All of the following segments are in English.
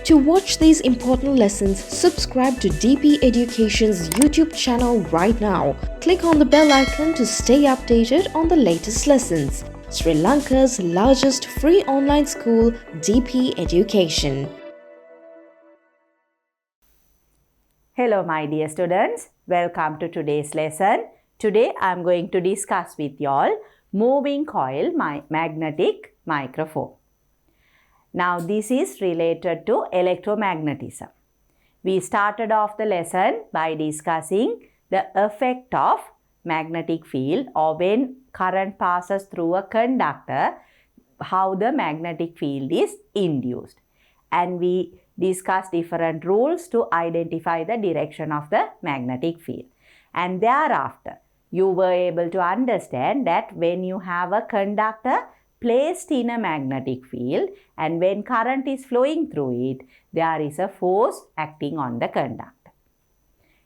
To watch these important lessons, subscribe to DP Education's YouTube channel right now. Click on the bell icon to stay updated on the latest lessons. Sri Lanka's largest free online school, DP Education. Hello my dear students, welcome to today's lesson. Today I am going to discuss with you all moving coil magnetic microphone. Now this is related to electromagnetism. We started off the lesson by discussing the effect of magnetic field, or when current passes through a conductor, how the magnetic field is induced. And we discussed different rules to identify the direction of the magnetic field. And thereafter, you were able to understand that when you have a conductor placed in a magnetic field and when current is flowing through it, there is a force acting on the conductor.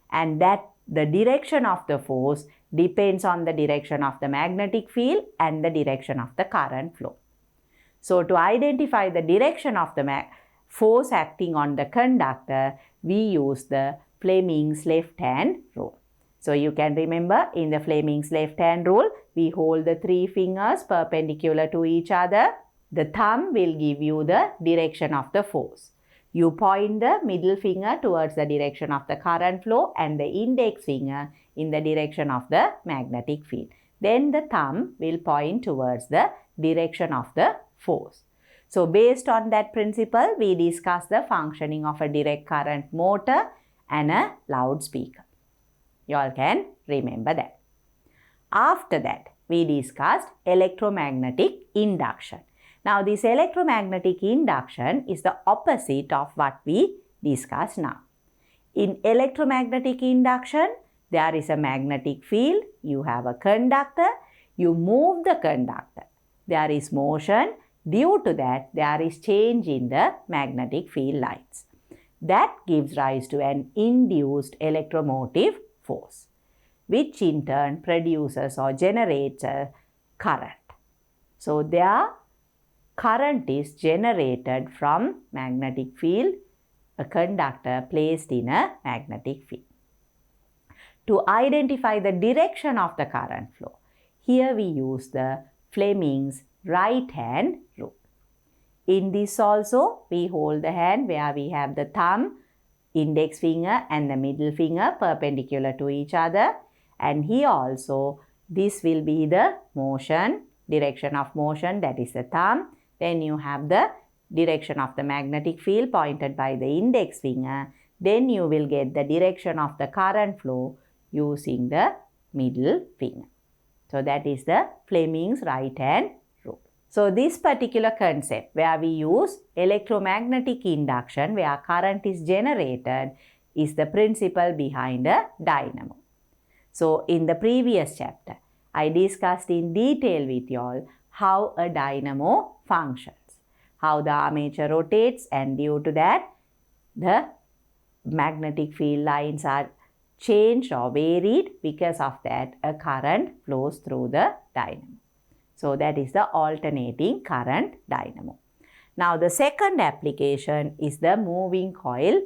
And that the direction of the force depends on the direction of the magnetic field and the direction of the current flow. So to identify the direction of the force acting on the conductor, we use the Fleming's left-hand rule. So you can remember in the Fleming's left-hand rule, we hold the three fingers perpendicular to each other. The thumb will give you the direction of the force. You point the middle finger towards the direction of the current flow and the index finger in the direction of the magnetic field. Then the thumb will point towards the direction of the force. So based on that principle, we discuss the functioning of a direct current motor and a loudspeaker. You all can remember that. After that, we discussed electromagnetic induction. Now, this electromagnetic induction is the opposite of what we discussed now. In electromagnetic induction, there is a magnetic field, you have a conductor, you move the conductor. There is motion. Due to that, there is change in the magnetic field lines. That gives rise to an induced electromotive force, which in turn produces or generates a current. So their current is generated from magnetic field, a conductor placed in a magnetic field. To identify the direction of the current flow, here we use the Fleming's right-hand rule. In this also, we hold the hand where we have the thumb, index finger and the middle finger perpendicular to each other. And here also, this will be the motion, direction of motion, that is the thumb. Then you have the direction of the magnetic field pointed by the index finger. Then you will get the direction of the current flow using the middle finger. So that is the Fleming's right-hand rule. So this particular concept where we use electromagnetic induction, where current is generated, is the principle behind a dynamo. So in the previous chapter, I discussed in detail with you all how a dynamo functions, how the armature rotates, and due to that, the magnetic field lines are changed or varied. Because of that, a current flows through the dynamo. So that is the alternating current dynamo. Now the second application is the moving coil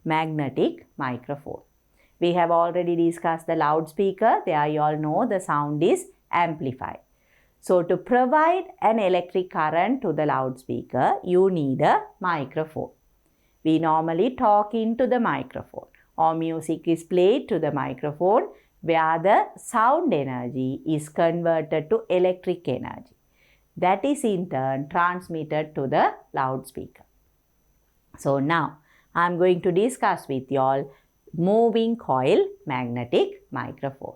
magnetic microphone. We have already discussed the loudspeaker. There you all know the sound is amplified. So to provide an electric current to the loudspeaker, you need a microphone. We normally talk into the microphone, or music is played to the microphone, where the sound energy is converted to electric energy. That is in turn transmitted to the loudspeaker. So now I am going to discuss with you all moving coil magnetic microphone.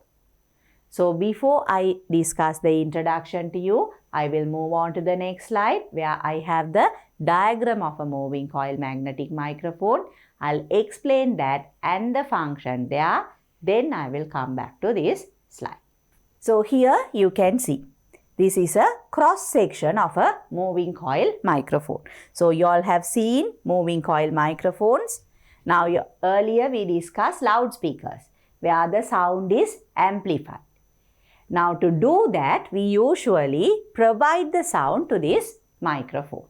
So before I discuss the introduction to you, I will move on to the next slide where I have the diagram of a moving coil magnetic microphone. I'll explain that and the function there. Then I will come back to this slide. So here you can see this is a cross section of a moving coil microphone. So you all have seen moving coil microphones. Now earlier we discussed loudspeakers where the sound is amplified. Now to do that, we usually provide the sound to this microphone.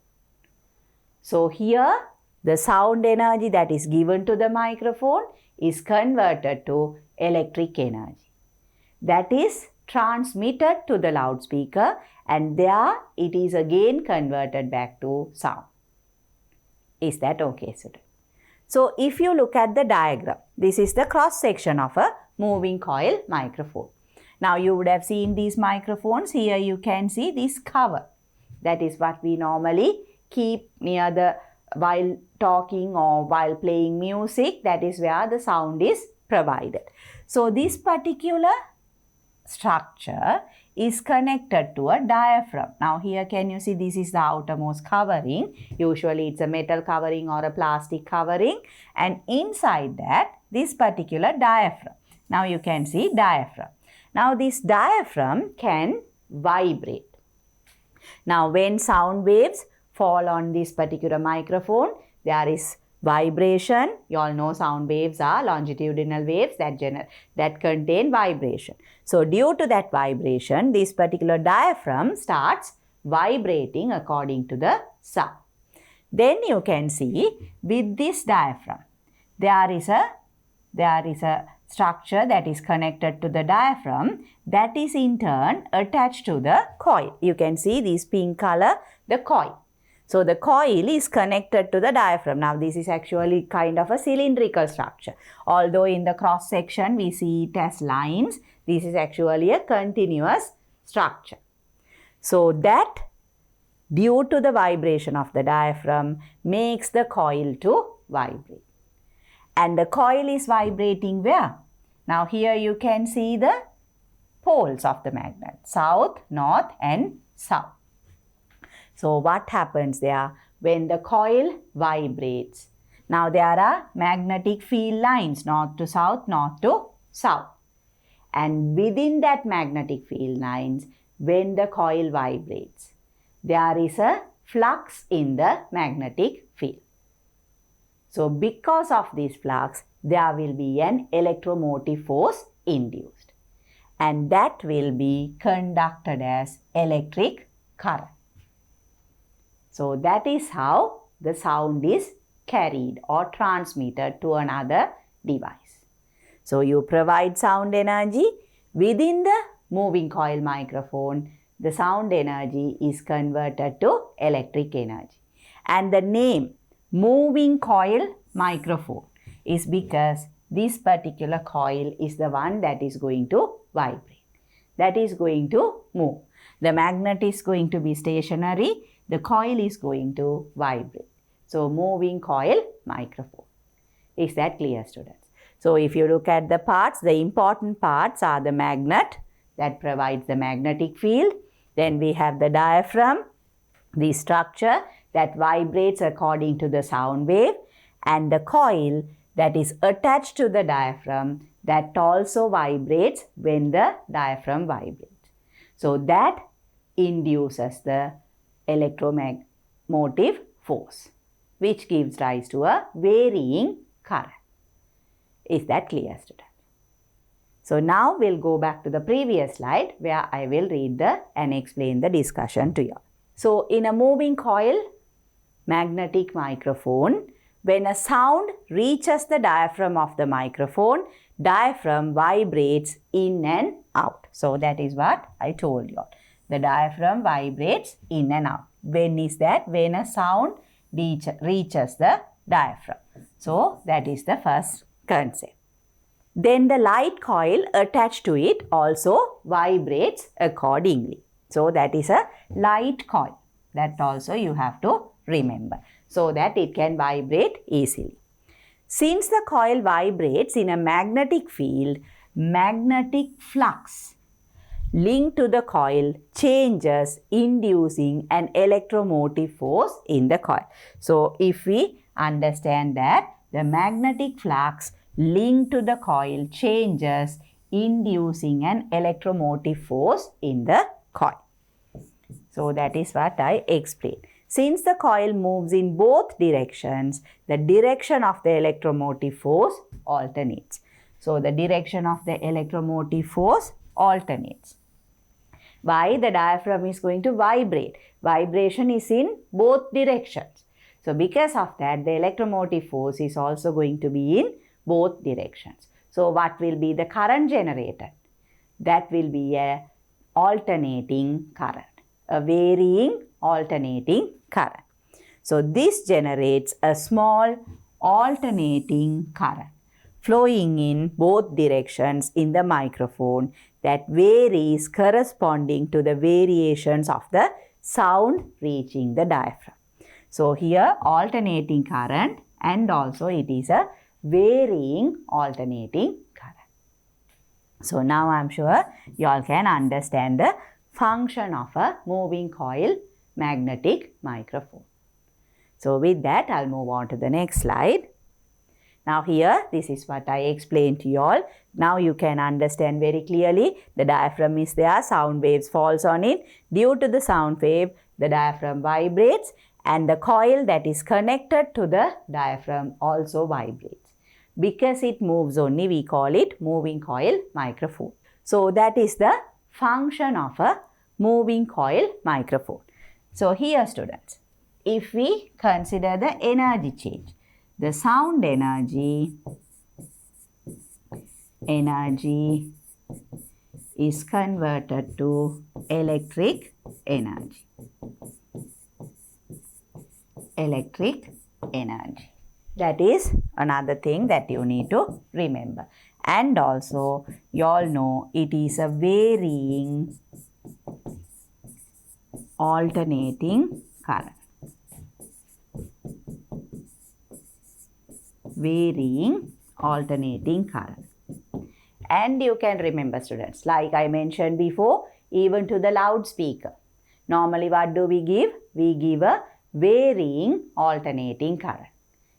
So here the sound energy that is given to the microphone is converted to electric energy. That is transmitted to the loudspeaker, and there it is again converted back to sound. Is that okay, student? So if you look at the diagram, this is the cross section of a moving coil microphone. Now you would have seen these microphones. Here you can see this cover. That is what we normally keep near the while talking or while playing music. That is where the sound is provided. So this particular structure is connected to a diaphragm. Now here can you see this is the outermost covering. Usually it's a metal covering or a plastic covering, and inside that this particular diaphragm. Now you can see diaphragm. Now this diaphragm can vibrate. Now when sound waves fall on this particular microphone, there is vibration. You all know sound waves are longitudinal waves that contain vibration. So due to that vibration, this particular diaphragm starts vibrating according to the sound. Then you can see with this diaphragm, there is a structure that is connected to the diaphragm that is in turn attached to the coil. You can see this pink color, the coil. So the coil is connected to the diaphragm. Now this is actually kind of a cylindrical structure. Although in the cross section we see it as lines, this is actually a continuous structure. So that due to the vibration of the diaphragm makes the coil to vibrate. And the coil is vibrating where? Now here you can see the poles of the magnet, south, north and south. So what happens there when the coil vibrates? Now there are magnetic field lines, north to south, north to south. And within that magnetic field lines, when the coil vibrates, there is a flux in the magnetic field. So because of this flux, there will be an electromotive force induced. And that will be conducted as electric current. So that is how the sound is carried or transmitted to another device. So you provide sound energy within the moving coil microphone. The sound energy is converted to electric energy. And the name moving coil microphone is because this particular coil is the one that is going to vibrate, that is going to move. The magnet is going to be stationary. The coil is going to vibrate. So moving coil microphone. Is that clear, students? So if you look at the parts, the important parts are the magnet that provides the magnetic field. Then we have the diaphragm, the structure that vibrates according to the sound wave, and the coil that is attached to the diaphragm that also vibrates when the diaphragm vibrates. So that induces the electromotive force, which gives rise to a varying current. Is that clear, students? So now we'll go back to the previous slide where I will read and explain the discussion to you. So in a moving coil magnetic microphone, when a sound reaches the diaphragm of the microphone, diaphragm vibrates in and out. So that is what I told you. The diaphragm vibrates in and out. When is that? When a sound reaches the diaphragm. So that is the first concept. Then the light coil attached to it also vibrates accordingly. So that is a light coil. That also you have to remember, so that it can vibrate easily. Since the coil vibrates in a magnetic field, magnetic flux linked to the coil changes, inducing an electromotive force in the coil. So if we understand that the magnetic flux linked to the coil changes, inducing an electromotive force in the coil. So that is what I explained. Since the coil moves in both directions, the direction of the electromotive force alternates. So the direction of the electromotive force alternates. Why? The diaphragm is going to vibrate. Vibration is in both directions. So because of that, the electromotive force is also going to be in both directions. So what will be the current generated? That will be a alternating current, a varying alternating current. So this generates a small alternating current flowing in both directions in the microphone that varies corresponding to the variations of the sound reaching the diaphragm. So here alternating current, and also it is a varying alternating current. So now I am sure you all can understand the function of a moving coil magnetic microphone. So with that, I'll move on to the next slide. Now here, this is what I explained to you all. Now you can understand very clearly, the diaphragm is there, sound waves falls on it. Due to the sound wave, the diaphragm vibrates, and the coil that is connected to the diaphragm also vibrates. Because it moves only, we call it moving coil microphone. So that is the function of a moving coil microphone. So here students, if we consider the energy change, the sound energy is converted to electric energy. Electric energy. That is another thing that you need to remember. And also, you all know it is a varying alternating current. Varying alternating current. And you can remember students, like I mentioned before, even to the loudspeaker. Normally what do we give? We give a varying alternating current.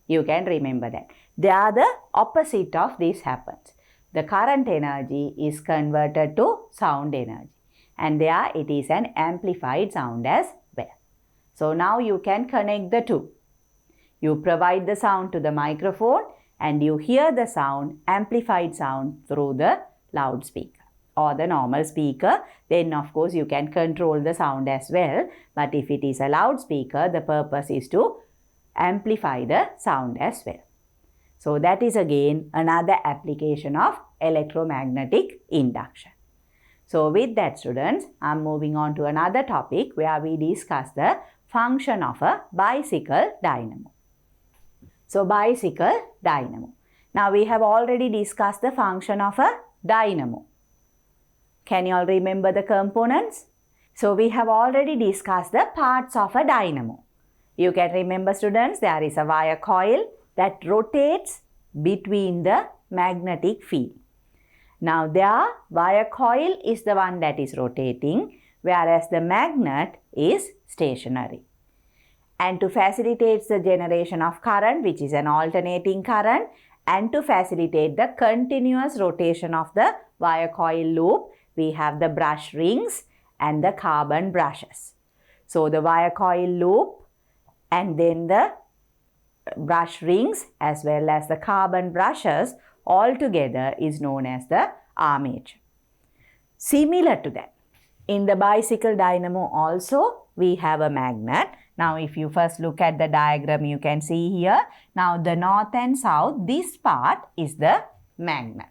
You can remember that. There the opposite of this happens. The current energy is converted to sound energy. And there it is an amplified sound as well. So now you can connect the two. You provide the sound to the microphone and you hear the sound, amplified sound through the loudspeaker or the normal speaker. Then of course you can control the sound as well. But if it is a loudspeaker, the purpose is to amplify the sound as well. So that is again another application of electromagnetic induction. So with that students, I am moving on to another topic where we discuss the function of a bicycle dynamo. So bicycle dynamo. Now we have already discussed the function of a dynamo. Can you all remember the components? So we have already discussed the parts of a dynamo. You can remember students, there is a wire coil that rotates between the magnetic field. Now their wire coil is the one that is rotating, whereas the magnet is stationary. And to facilitate the generation of current, which is an alternating current, and to facilitate the continuous rotation of the wire coil loop, we have the brush rings and the carbon brushes. So the wire coil loop and then the brush rings as well as the carbon brushes all together is known as the armature. Similar to that, in the bicycle dynamo also we have a magnet. Now if you first look at the diagram, you can see here, now the north and south, this part is the magnet.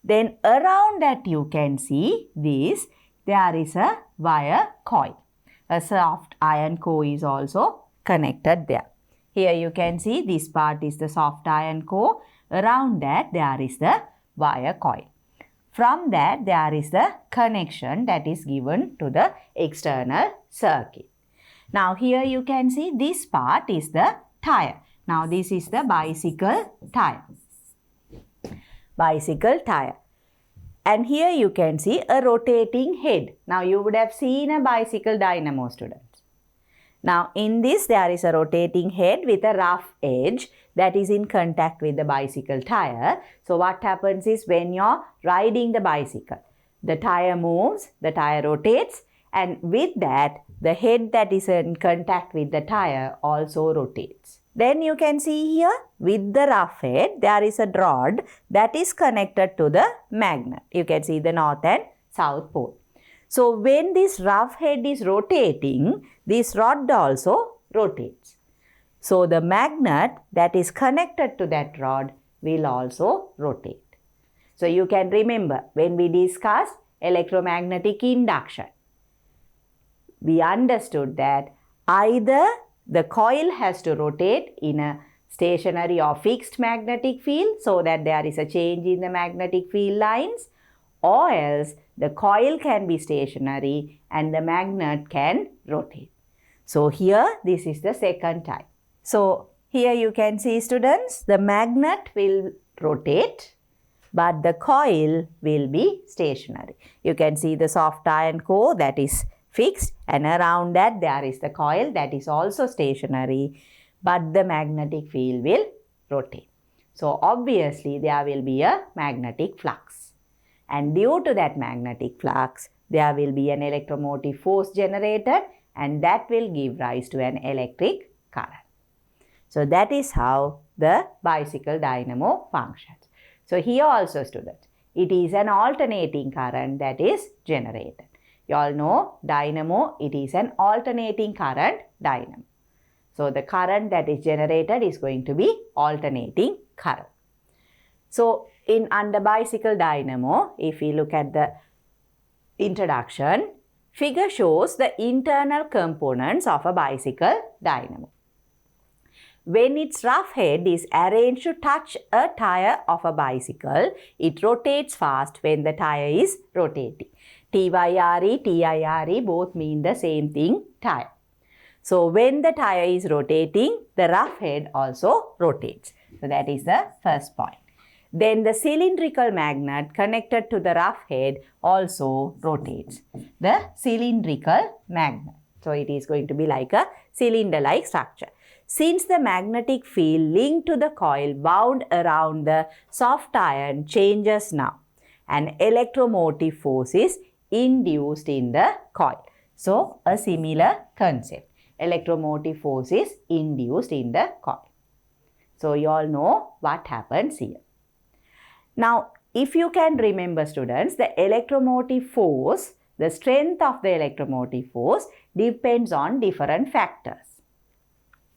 Then around that you can see this, there is a wire coil. A soft iron core is also connected there. Here you can see this part is the soft iron core. Around that there is the wire coil. From that there is the connection that is given to the external circuit. Now here you can see this part is the tire. Now this is the bicycle tire. Bicycle tire. And here you can see a rotating head. Now you would have seen a bicycle dynamo students. Now in this there is a rotating head with a rough edge that is in contact with the bicycle tire. So what happens is when you're riding the bicycle, the tire moves, the tire rotates, and with that the head that is in contact with the tire also rotates. Then you can see here with the rough head there is a rod that is connected to the magnet. You can see the north and south pole. So when this rough head is rotating, this rod also rotates. So the magnet that is connected to that rod will also rotate. So you can remember when we discussed electromagnetic induction, we understood that either the coil has to rotate in a stationary or fixed magnetic field so that there is a change in the magnetic field lines, or else the coil can be stationary and the magnet can rotate. So here this is the second type. So here you can see, students, the magnet will rotate but the coil will be stationary. You can see the soft iron core that is fixed, and around that there is the coil that is also stationary, but the magnetic field will rotate. So obviously there will be a magnetic flux, and due to that magnetic flux there will be an electromotive force generated, and that will give rise to an electric current. So that is how the bicycle dynamo functions. So here also, students, it is an alternating current that is generated. You all know dynamo, it is an alternating current dynamo. So the current that is generated is going to be alternating current. So under bicycle dynamo, if we look at the introduction, figure shows the internal components of a bicycle dynamo. When its rough head is arranged to touch a tire of a bicycle, it rotates fast when the tire is rotating. T-Y-R-E, T-I-R-E both mean the same thing, tire. So when the tire is rotating, the rough head also rotates. So that is the first point. Then the cylindrical magnet connected to the rough head also rotates. The cylindrical magnet. So it is going to be like a cylinder-like structure. Since the magnetic field linked to the coil wound around the soft iron changes now, an electromotive force is induced in the coil. So a similar concept. Electromotive force is induced in the coil. So you all know what happens here. Now, if you can remember, students, the electromotive force, the strength of the electromotive force depends on different factors.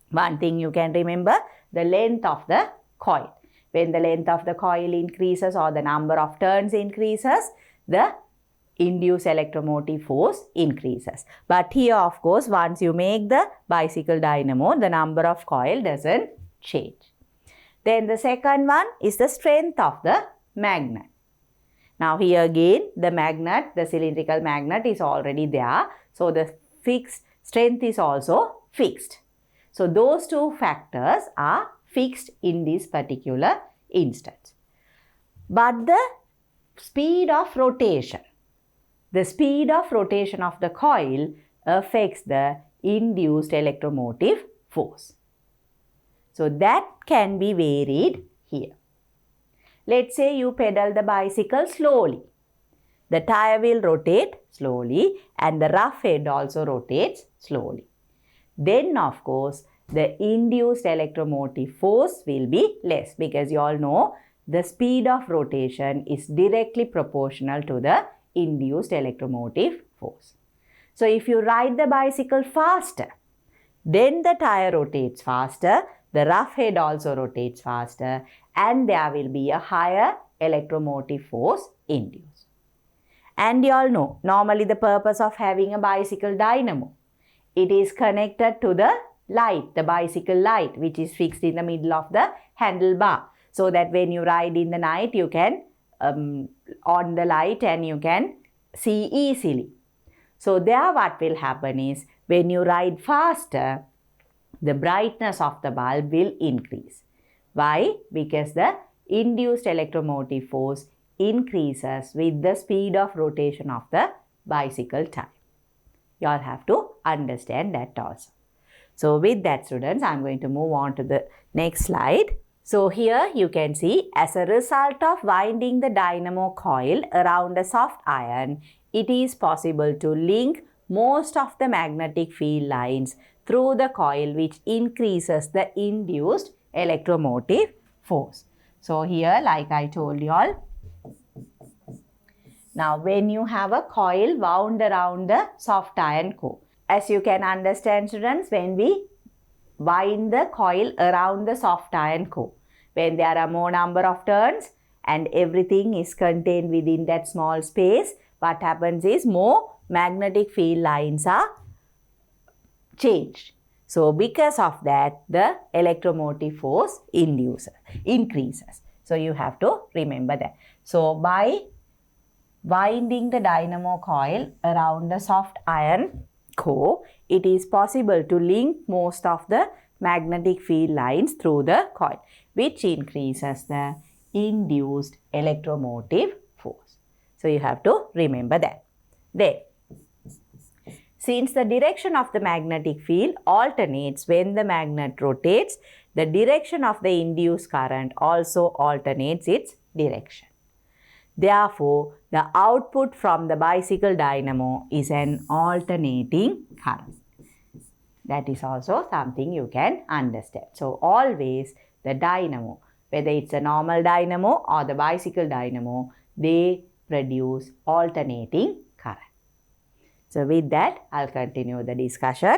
One thing you can remember, the length of the coil. When the length of the coil increases or the number of turns increases, the induced electromotive force increases. But here, of course, once you make the bicycle dynamo, the number of coil doesn't change. Then the second one is the strength of the magnet. Now here again, the magnet, the cylindrical magnet is already there. So the fixed strength is also fixed. So those two factors are fixed in this particular instance. But the speed of rotation of the coil affects the induced electromotive force. So that can be varied here. Let's say you pedal the bicycle slowly. The tire will rotate slowly and the rough head also rotates slowly. Then of course the induced electromotive force will be less, because you all know the speed of rotation is directly proportional to the induced electromotive force. So if you ride the bicycle faster, then the tire rotates faster, the rough head also rotates faster, and there will be a higher electromotive force induced. And you all know, normally the purpose of having a bicycle dynamo, it is connected to the light, the bicycle light, which is fixed in the middle of the handlebar, so that when you ride in the night, you can on the light and you can see easily. So there what will happen is, when you ride faster, the brightness of the bulb will increase. Why? Because the induced electromotive force increases with the speed of rotation of the bicycle tire. You all have to understand that also. So with that, students, I am going to move on to the next slide. So here you can see, as a result of winding the dynamo coil around a soft iron, it is possible to link most of the magnetic field lines through the coil, which increases the induced electromotive force. So here, like I told you all, now when you have a coil wound around the soft iron core, as you can understand, students, when we wind the coil around the soft iron core. When there are more number of turns and everything is contained within that small space, what happens is more magnetic field lines are changed. So because of that, the electromotive force increases. So you have to remember that. So by winding the dynamo coil around the soft iron core, it is possible to link most of the magnetic field lines through the coil, which increases the induced electromotive force. So you have to remember that. Then, since the direction of the magnetic field alternates when the magnet rotates, the direction of the induced current also alternates its direction. Therefore, the output from the bicycle dynamo is an alternating current. That is also something you can understand. So, always the dynamo, whether it's a normal dynamo or the bicycle dynamo, they produce alternating current. So, with that, I'll continue the discussion.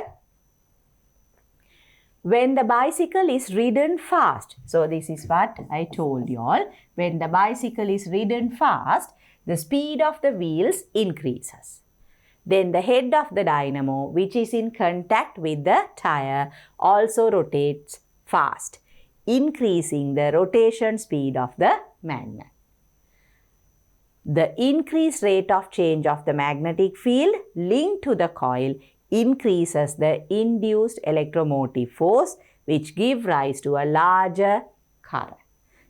When the bicycle is ridden fast, so this is what I told you all, when the bicycle is ridden fast, the speed of the wheels increases. Then the head of the dynamo, which is in contact with the tire, also rotates fast, increasing the rotation speed of the magnet. The increased rate of change of the magnetic field linked to the coil increases the induced electromotive force, which gives rise to a larger current.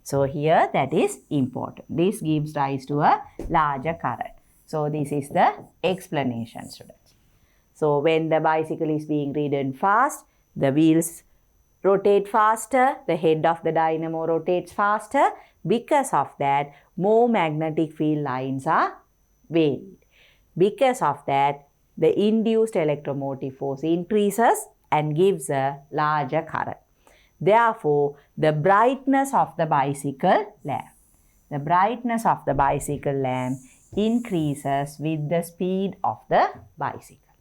So here that is important. This gives rise to a larger current. So this is the explanation, students. So when the bicycle is being ridden fast, the wheels rotate faster, the head of the dynamo rotates faster. Because of that, more magnetic field lines are varied. Because of that, the induced electromotive force increases and gives a larger current. Therefore, the brightness of the bicycle lamp increases with the speed of the bicycle.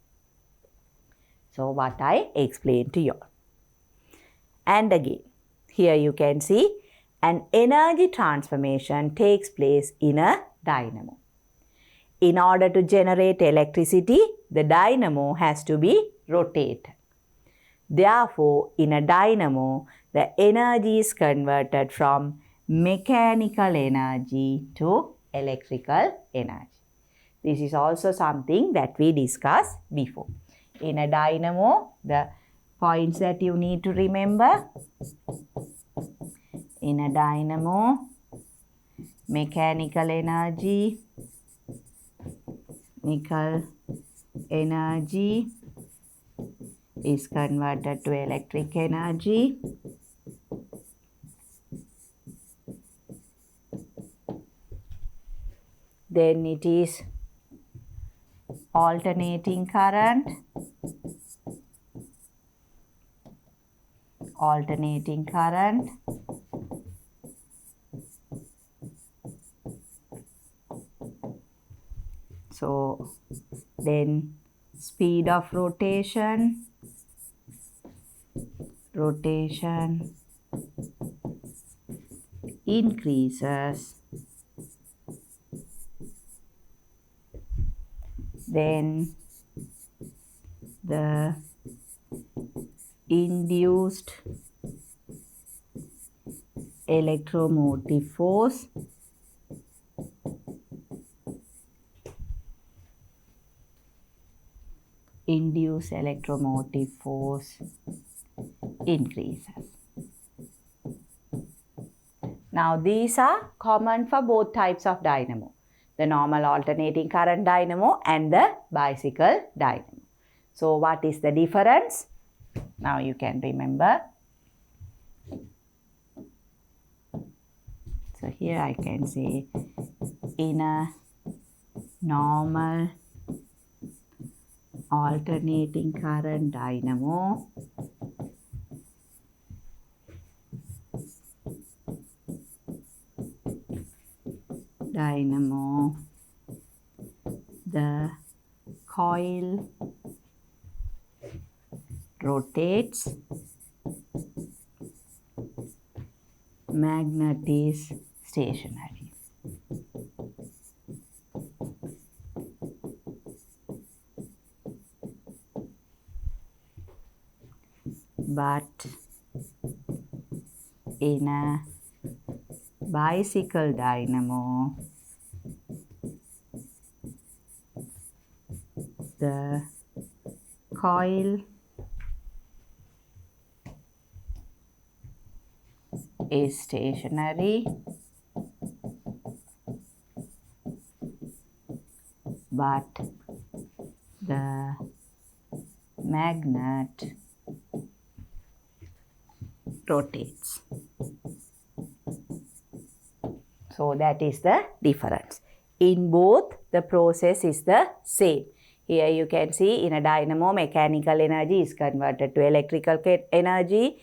So, what I explained to you. And again, here you can see an energy transformation takes place in a dynamo. In order to generate electricity, the dynamo has to be rotated. Therefore, in a dynamo, the energy is converted from mechanical energy to electrical energy. This is also something that we discussed before. In a dynamo, the points that you need to remember. In a dynamo, mechanical energy is converted to electric energy. Then it is alternating current. So then speed of rotation increases. Then the induced electromotive force increases. Now these are common for both types of dynamo, the normal alternating current dynamo and the bicycle dynamo. So what is the difference? Now you can remember. So here I can say in a normal alternating current dynamo, the coil rotates magnet is stationary. But in a bicycle dynamo, the coil is stationary, but the magnet rotates. So that is the difference. In both, the process is the same. Here you can see in a dynamo, mechanical energy is converted to electrical energy.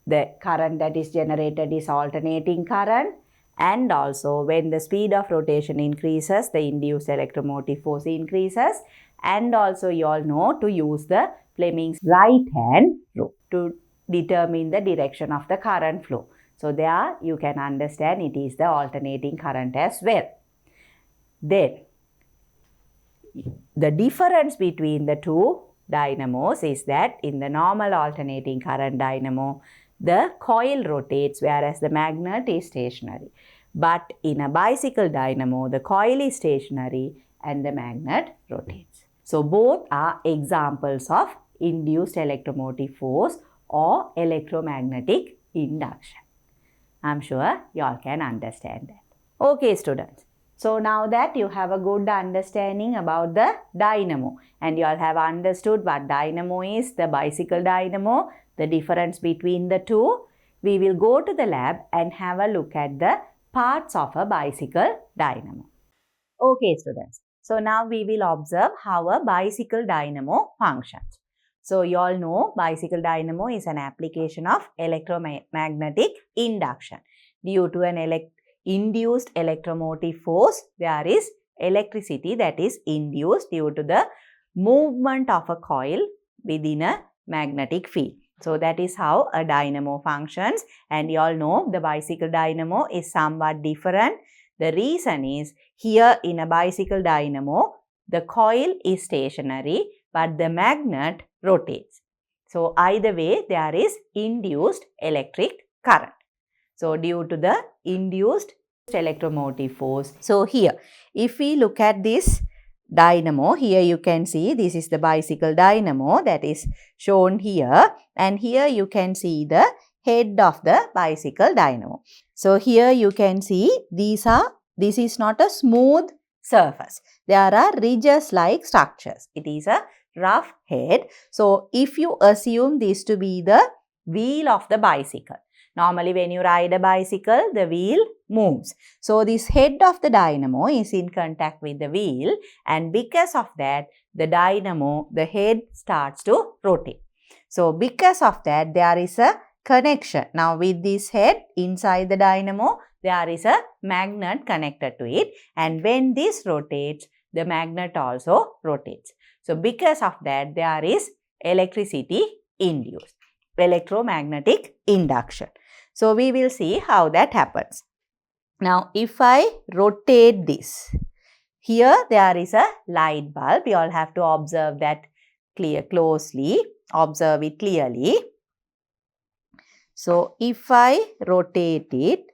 The current that is generated is alternating current. And also when the speed of rotation increases, the induced electromotive force increases. And also you all know to use the Fleming's right hand rule to determine the direction of the current flow. So there you can understand it is the alternating current as well. Then the difference between the two dynamos is that in the normal alternating current dynamo, the coil rotates whereas the magnet is stationary. But in a bicycle dynamo, the coil is stationary and the magnet rotates. So both are examples of induced electromotive force or electromagnetic induction. I'm sure you all can understand that. Okay, students. So now that you have a good understanding about the dynamo and you all have understood what dynamo is, the bicycle dynamo, the difference between the two, we will go to the lab and have a look at the parts of a bicycle dynamo. Okay, students. So now we will observe how a bicycle dynamo functions. So you all know bicycle dynamo is an application of electromagnetic induction. Due to an induced electromotive force, there is electricity that is induced due to the movement of a coil within a magnetic field. So that is how a dynamo functions, and you all know the bicycle dynamo is somewhat different. The reason is here in a bicycle dynamo, the coil is stationary but the magnet rotates. So either way there is induced electric current. So due to the induced electromotive force. So here if we look at this dynamo, here you can see this is the bicycle dynamo that is shown here, and here you can see the head of the bicycle dynamo. So here you can see this is not a smooth surface. There are ridges like structures. It is a rough head. So if you assume this to be the wheel of the bicycle, normally when you ride a bicycle, the wheel moves. So this head of the dynamo is in contact with the wheel, and because of that, the dynamo, the head starts to rotate. So because of that, there is a connection. Now with this head inside the dynamo, there is a magnet connected to it, and when this rotates, the magnet also rotates. So because of that, there is electricity induced, electromagnetic induction. So we will see how that happens. Now if I rotate this, here there is a light bulb. You all have to observe that closely, observe it clearly. So if I rotate it,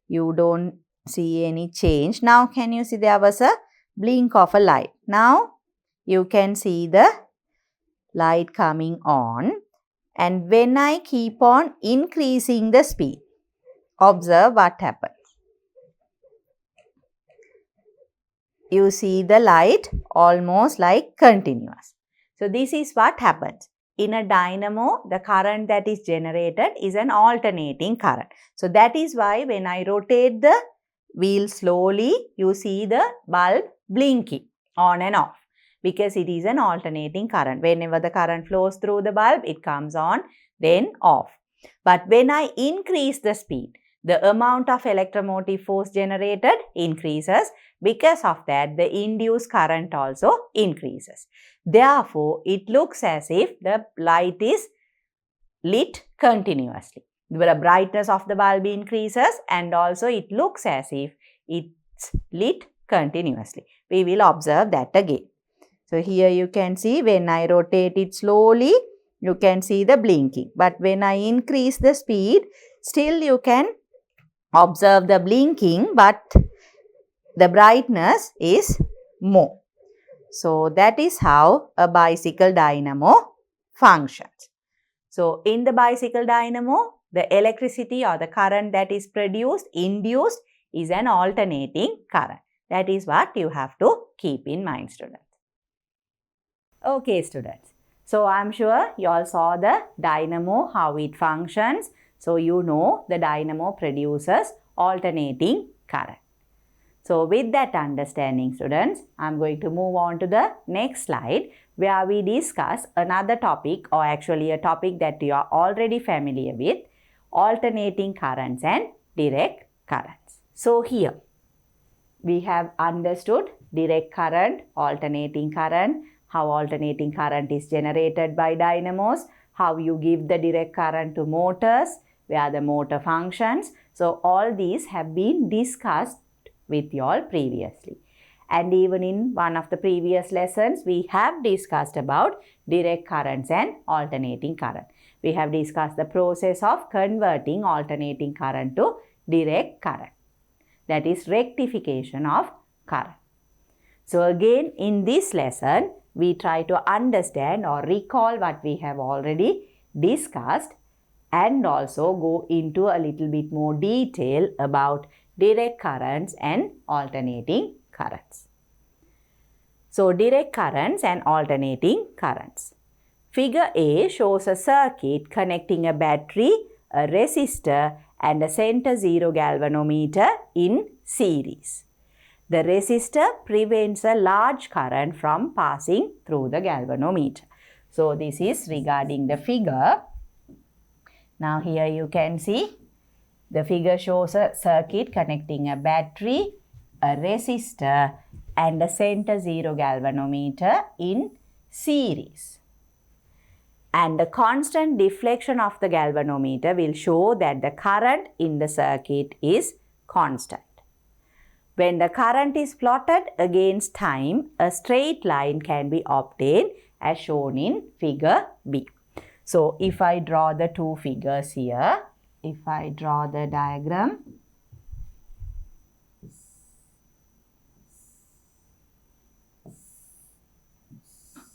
you don't see any change. Now can you see there was a blink of a light. Now you can see the light coming on, and when I keep on increasing the speed, observe what happens. You see the light almost like continuous. So this is what happens. In a dynamo, the current that is generated is an alternating current. So that is why when I rotate the wheel slowly, you see the bulb blinking on and off, because it is an alternating current. Whenever the current flows through the bulb, it comes on, then off. But when I increase the speed, the amount of electromotive force generated increases. Because of that, the induced current also increases. Therefore, it looks as if the light is lit continuously. the brightness of the bulb increases and also it looks as if it's lit continuously. We will observe that again. So here you can see when I rotate it slowly, you can see the blinking. But when I increase the speed, still you can observe the blinking, but the brightness is more. So that is how a bicycle dynamo functions. So in the bicycle dynamo, the electricity or the current that is induced is an alternating current. That is what you have to keep in mind, students. Okay, students. So I'm sure you all saw the dynamo, how it functions. So you know the dynamo produces alternating current. So with that understanding, students, I'm going to move on to the next slide where we discuss another topic, or actually a topic that you are already familiar with, alternating currents and direct currents. So here we have understood direct current, alternating current, how alternating current is generated by dynamos, how you give the direct current to motors, where the motor functions. So all these have been discussed with you all previously. And even in one of the previous lessons, we have discussed about direct currents and alternating current. We have discussed the process of converting alternating current to direct current. That is rectification of current. So again, in this lesson, we try to understand or recall what we have already discussed and also go into a little bit more detail about direct currents and alternating currents. So direct currents and alternating currents. Figure A shows a circuit connecting a battery, a resistor and a center zero galvanometer in series. The resistor prevents a large current from passing through the galvanometer. So this is regarding the figure. Now here you can see the figure shows a circuit connecting a battery, a resistor and a center zero galvanometer in series. And the constant deflection of the galvanometer will show that the current in the circuit is constant. When the current is plotted against time, a straight line can be obtained as shown in figure B. So if I draw the two figures here, if I draw the diagram,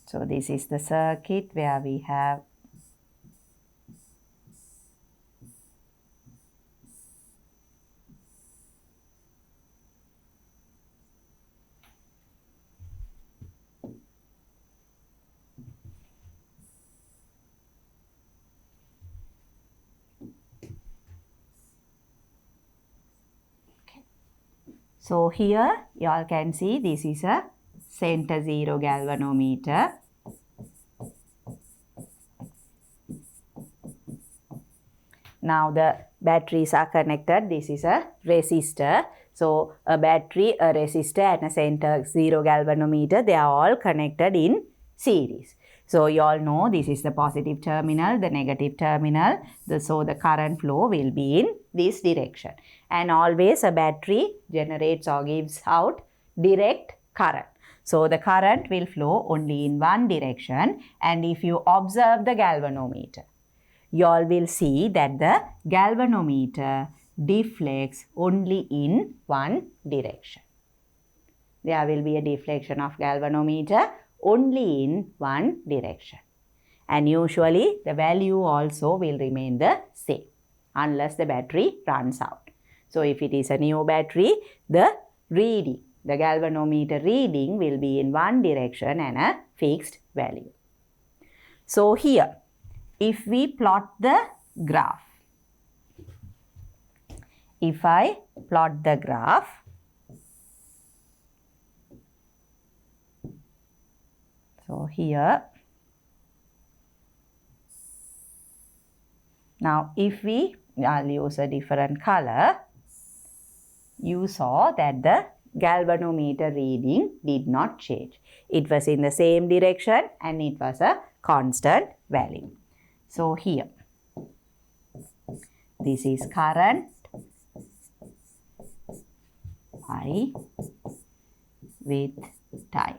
so this is the circuit where we have so here you all can see this is a center zero galvanometer. Now the batteries are connected. This is a resistor. So a battery, a resistor and a center zero galvanometer, they are all connected in series. So you all know this is the positive terminal, the negative terminal. So the current flow will be in this direction. And always a battery generates or gives out direct current. So the current will flow only in one direction. And if you observe the galvanometer, you all will see that the galvanometer deflects only in one direction. There will be a deflection of galvanometer only in one direction. And usually the value also will remain the same unless the battery runs out. So if it is a new battery, the reading, the galvanometer reading will be in one direction and a fixed value. So here, if we plot the graph, if I plot the graph, so here, now if I'll use a different color, you saw that the galvanometer reading did not change. It was in the same direction and it was a constant value. So here, This is current I with time.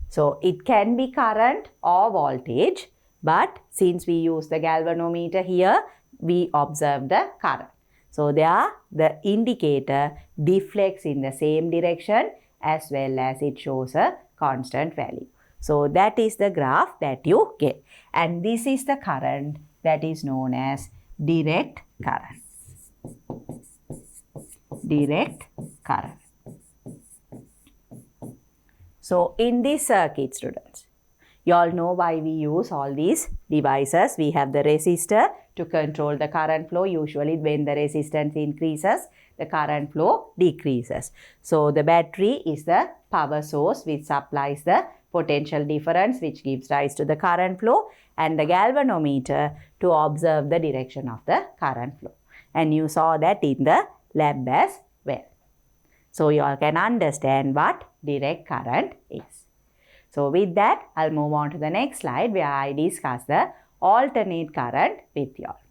So it can be current or voltage, but since we use the galvanometer here, we observe the current. So there the indicator deflects in the same direction as well as it shows a constant value. So that is the graph that you get. And this is the current that is known as direct current. Direct current. So in this circuit, students, you all know why we use all these devices. We have the resistor to control the current flow. Usually when the resistance increases, the current flow decreases. So the battery is the power source which supplies the potential difference which gives rise to the current flow, and the galvanometer to observe the direction of the current flow. And you saw that in the lab as well. So you all can understand what direct current is. So with that, I'll move on to the next slide where I discuss the alternate current with you all.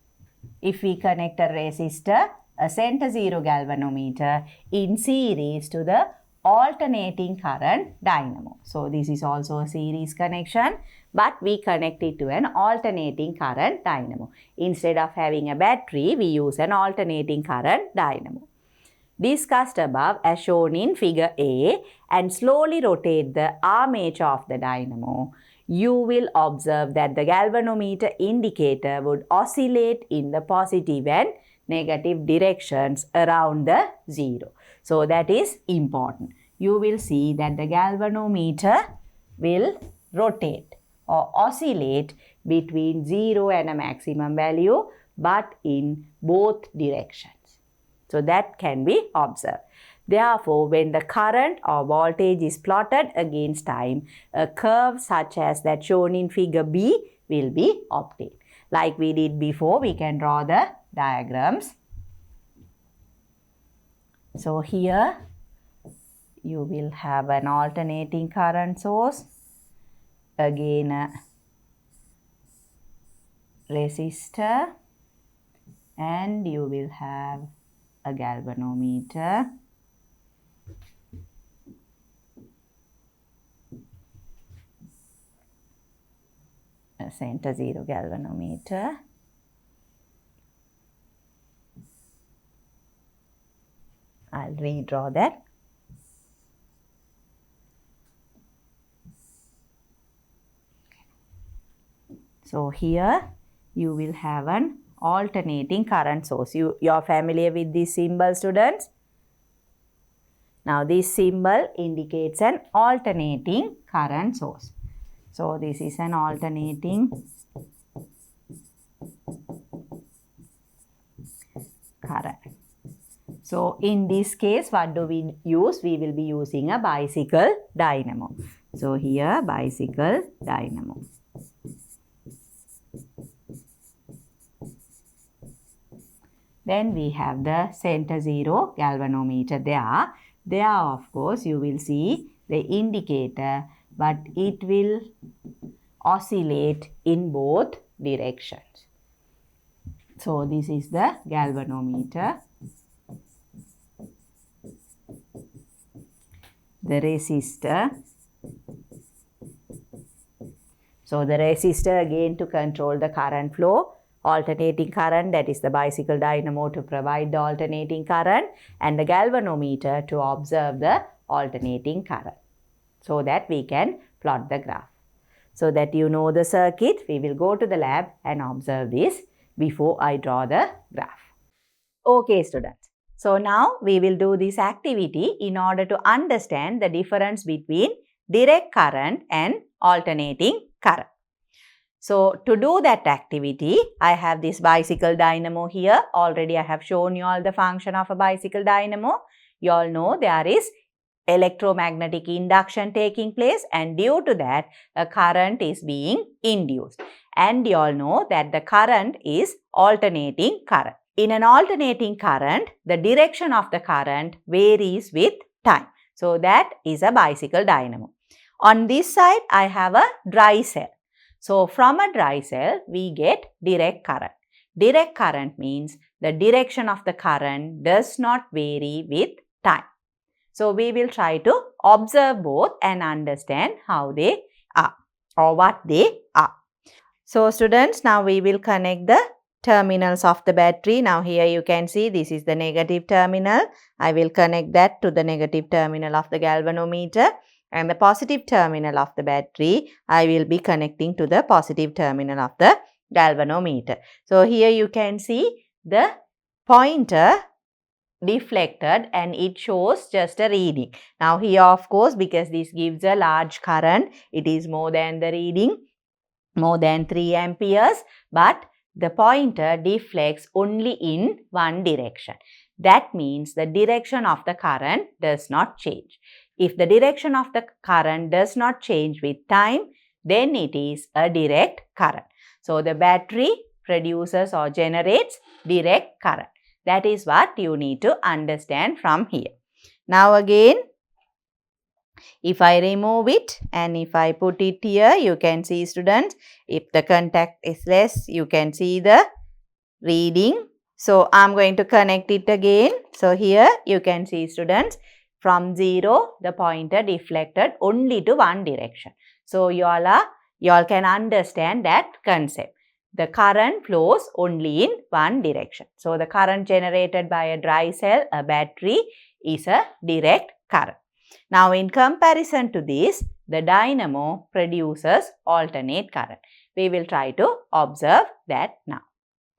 If we connect a resistor, a center zero galvanometer in series to the alternating current dynamo. So this is also a series connection, but we connect it to an alternating current dynamo. Instead of having a battery, we use an alternating current dynamo. Discussed above as shown in figure A and slowly rotate the armature of the dynamo, you will observe that the galvanometer indicator would oscillate in the positive and negative directions around the zero. So that is important. You will see that the galvanometer will rotate or oscillate between 0 and a maximum value, but in both directions. So that can be observed. Therefore, when the current or voltage is plotted against time, a curve such as that shown in figure B will be obtained. Like we did before, we can draw the diagrams. So here you will have an alternating current source, again a resistor, and you will have a galvanometer, a center zero galvanometer, I'll redraw that. So here you will have an alternating current source. You're familiar with this symbol, students? Now this symbol indicates an alternating current source. So this is an alternating current. So in this case, what do we use? We will be using a bicycle dynamo. So here bicycle dynamo. Then we have the center zero galvanometer there. There, of course, you will see the indicator, but it will oscillate in both directions. So this is the galvanometer. The resistor. So the resistor again to control the current flow. Alternating current, that is the bicycle dynamo to provide the alternating current, and the galvanometer to observe the alternating current, so that we can plot the graph. So that you know the circuit, we will go to the lab and observe this before I draw the graph. Okay, students. So now we will do this activity in order to understand the difference between direct current and alternating current. So to do that activity, I have this bicycle dynamo here. Already I have shown you all the function of a bicycle dynamo. You all know there is electromagnetic induction taking place, and due to that a current is being induced. And you all know that the current is alternating current. In an alternating current, the direction of the current varies with time. So that is a bicycle dynamo. On this side, I have a dry cell. So from a dry cell, we get direct current. Direct current means the direction of the current does not vary with time. So we will try to observe both and understand how they are or what they are. So students, now we will connect the terminals of the battery. Now here you can see this is the negative terminal. I will connect that to the negative terminal of the galvanometer, and the positive terminal of the battery I will be connecting to the positive terminal of the galvanometer. So here you can see the pointer deflected and it shows just a reading. Now here of course, because this gives a large current, it is more than the reading, more than 3 amperes, but the pointer deflects only in one direction. That means the direction of the current does not change. If the direction of the current does not change with time, then it is a direct current. So the battery produces or generates direct current. That is what you need to understand from here. Now again, if I remove it and if I put it here, you can see students, if the contact is less, you can see the reading. So I'm going to connect it again. So here you can see students, from 0, the pointer deflected only to one direction. So you all can understand that concept. The current flows only in one direction. So the current generated by a dry cell, a battery, is a direct current. Now in comparison to this, the dynamo produces alternate current. We will try to observe that now.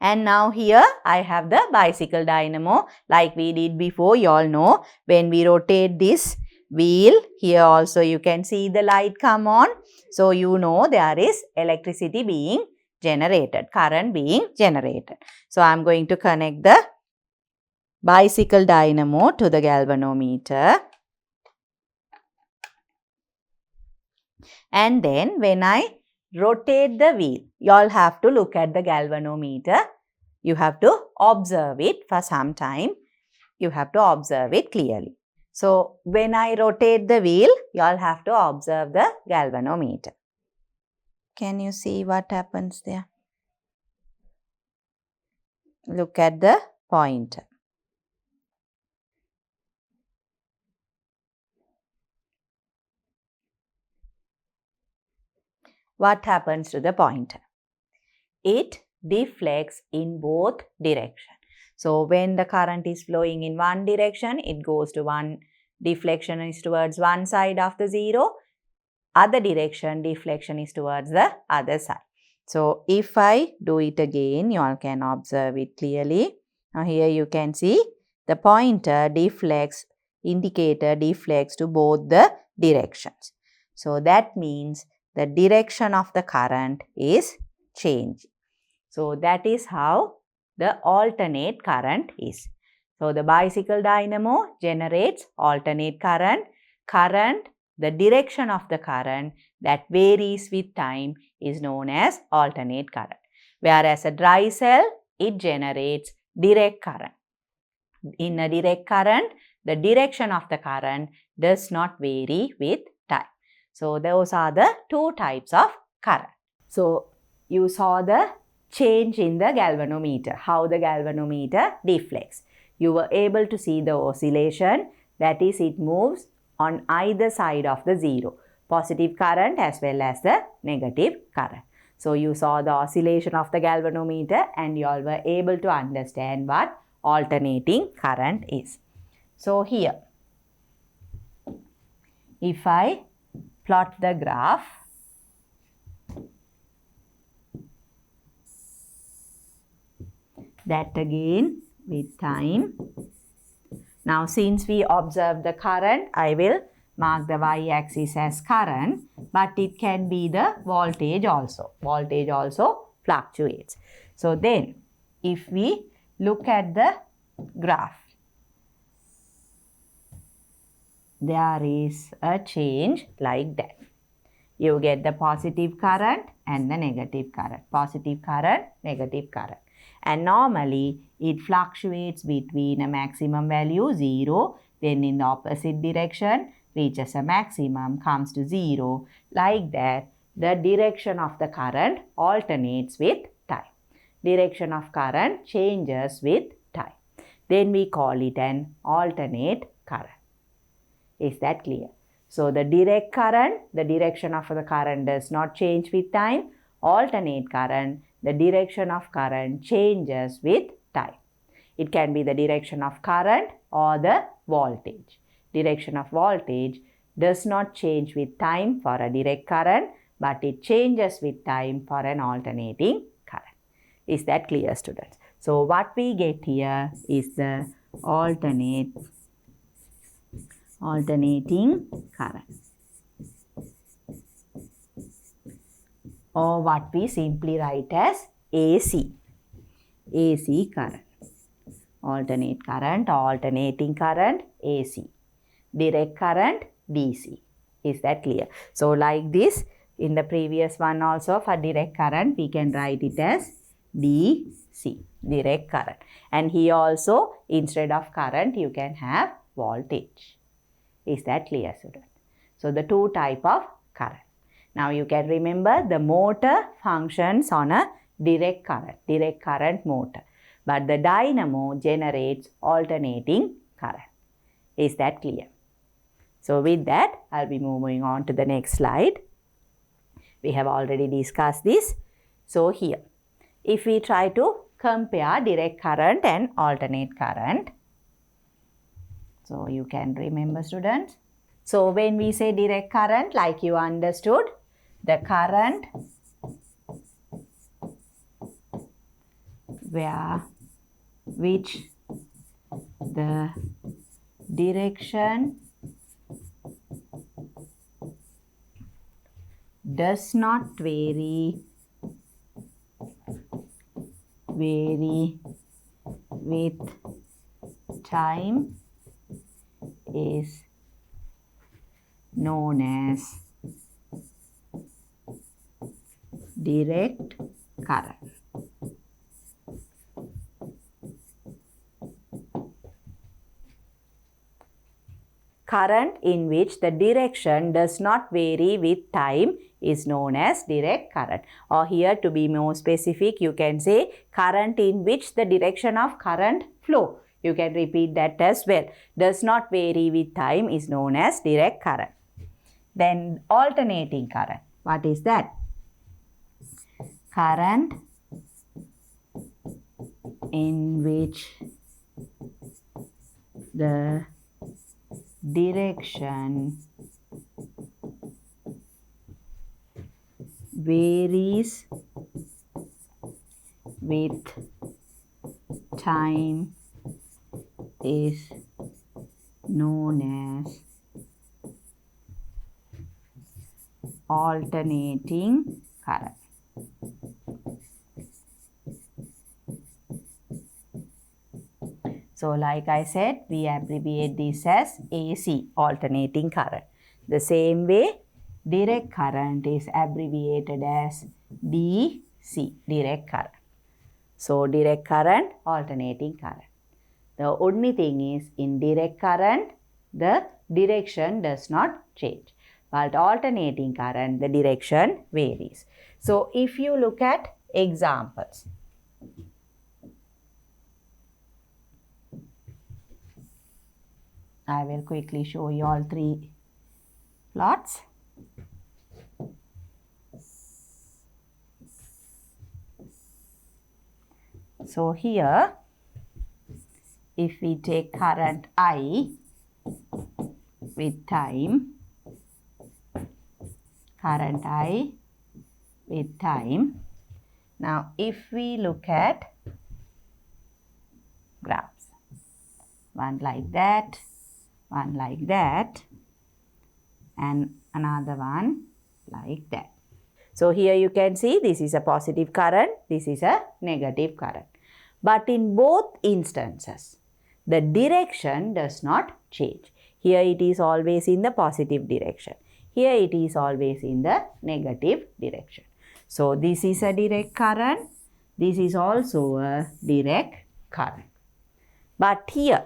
And now here I have the bicycle dynamo. Like we did before, you all know, when we rotate this wheel, here also you can see the light come on. So you know there is electricity being generated, current being generated. So I am going to connect the bicycle dynamo to the galvanometer. And then when I rotate the wheel, you all have to look at the galvanometer. You have to observe it for some time. You have to observe it clearly. So when I rotate the wheel, you all have to observe the galvanometer. Can you see what happens there? Look at the pointer. What happens to the pointer? It deflects in both directions. So when the current is flowing in one direction, it goes to one, deflection is towards one side of the 0. Other direction, deflection is towards the other side. So if I do it again, you all can observe it clearly. Now here you can see the pointer deflects, indicator deflects to both the directions. So that means the direction of the current is changing. So that is how the alternate current is. So the bicycle dynamo generates alternate current. The direction of the current that varies with time is known as alternate current. Whereas a dry cell, it generates direct current. In a direct current, the direction of the current does not vary with time. So those are the two types of current. So you saw the change in the galvanometer, how the galvanometer deflects. You were able to see the oscillation, that is, it moves on either side of the 0, positive current as well as the negative current. So you saw the oscillation of the galvanometer and you all were able to understand what alternating current is. So here, if I plot the graph, that again with time. Now since we observe the current, I will mark the y-axis as current, but it can be the voltage also. Voltage also fluctuates. So then if we look at the graph, there is a change like that. You get the positive current and the negative current. Positive current, negative current. And normally it fluctuates between a maximum value 0, then in the opposite direction reaches a maximum, comes to 0. Like that, the direction of the current alternates with time. direction of current changes with time. Then we call it an alternate current. Is that clear? So the direct current, the direction of the current does not change with time. Alternate current, the direction of current changes with time. It can be the direction of current or the voltage. Direction of voltage does not change with time for a direct current, but it changes with time for an alternating current. Is that clear, students? So what we get here is the alternating current, or what we simply write as AC current. Alternate current, alternating current, AC. Direct current, DC. Is that clear? So like this, in the previous one also for direct current, we can write it as DC, direct current. And here also, instead of current, you can have voltage. Is that clear, students? So the two type of current. Now you can remember the motor functions on a direct current motor. But the dynamo generates alternating current. Is that clear? So with that, I'll be moving on to the next slide. We have already discussed this. So here, if we try to compare direct current and alternate current, so you can remember, students. So when we say direct current, like you understood, the current which the direction does not vary with time is known as direct current. Current in which the direction does not vary with time is known as direct current. Or here, to be more specific, you can say current in which the direction of current flow, you can repeat that as well, does not vary with time is known as direct current. Then alternating current. What is that? Current in which the direction varies with time is known as alternating current. So like I said, we abbreviate this as AC, alternating current. The same way, direct current is abbreviated as DC, direct current. So direct current, alternating current. The only thing is, in direct current, the direction does not change. But alternating current, the direction varies. So if you look at examples, I will quickly show you all three plots. So here, if we take current I with time, now if we look at graphs, one like that, and another one like that. So here you can see this is a positive current, this is a negative current. But in both instances, the direction does not change. Here it is always in the positive direction. Here it is always in the negative direction. So this is a direct current. This is also a direct current. But here